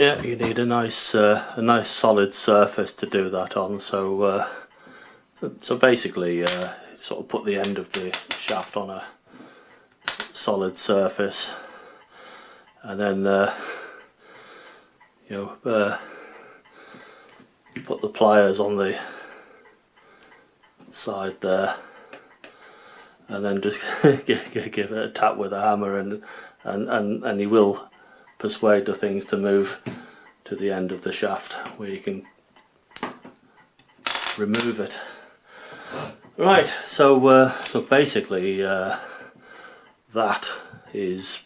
Yeah, you need a nice solid surface to do that on. So basically, sort of put the end of the shaft on a solid surface, and then put the pliers on the side there, and then just give it a tap with a hammer, and you will persuade the things to move to the end of the shaft where you can remove it. Right, so basically that is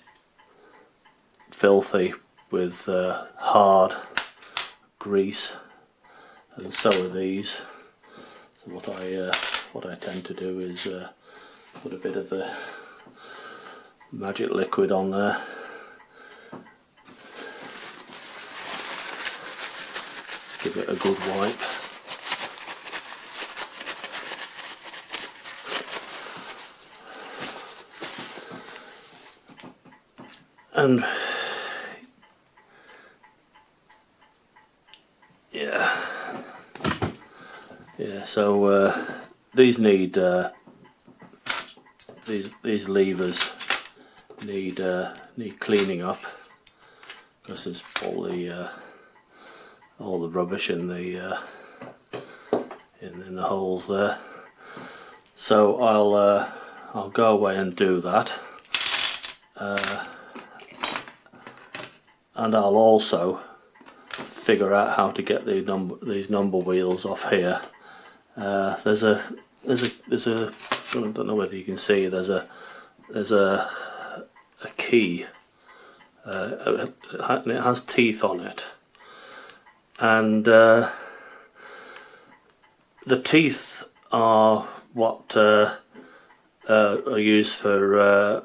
filthy with hard grease, and so are these. So what I tend to do is put a bit of the magic liquid on there, give it a good wipe, and yeah, so these need these levers need cleaning up, because there's all the rubbish in the holes there. So I'll go away and do that, and I'll also figure out how to get these number wheels off here. There's a I don't know whether you can see, there's a key, and it has teeth on it, and the teeth are what are used for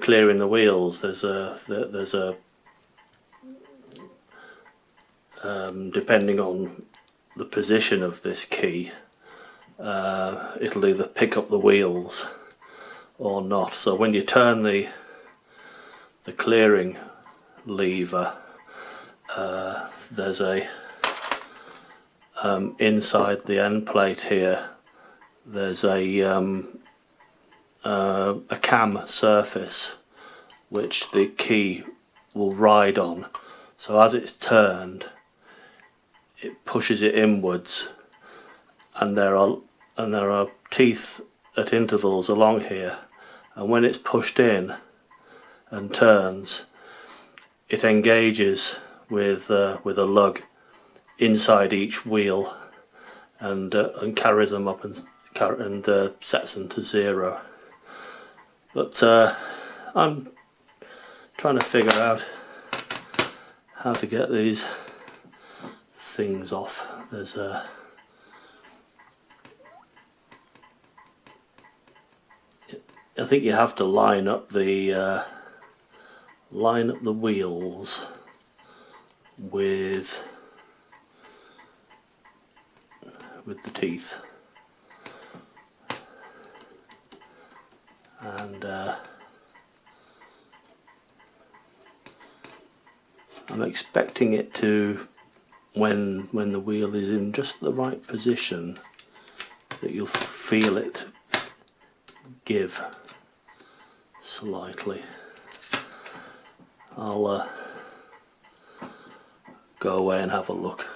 clearing the wheels. There's a depending on the position of this key, it'll either pick up the wheels or not. So when you turn the clearing lever, there's a inside the end plate here, there's a cam surface which the key will ride on. So as it's turned, it pushes it inwards, and there are teeth at intervals along here, and when it's pushed in and turns, it engages with a lug inside each wheel, and carries them up and sets them to zero. But I'm trying to figure out how to get these things off. There's I think you have to line up the wheels with the teeth, and I'm expecting it to, when the wheel is in just the right position, that you'll feel it give slightly. I'll go away and have a look.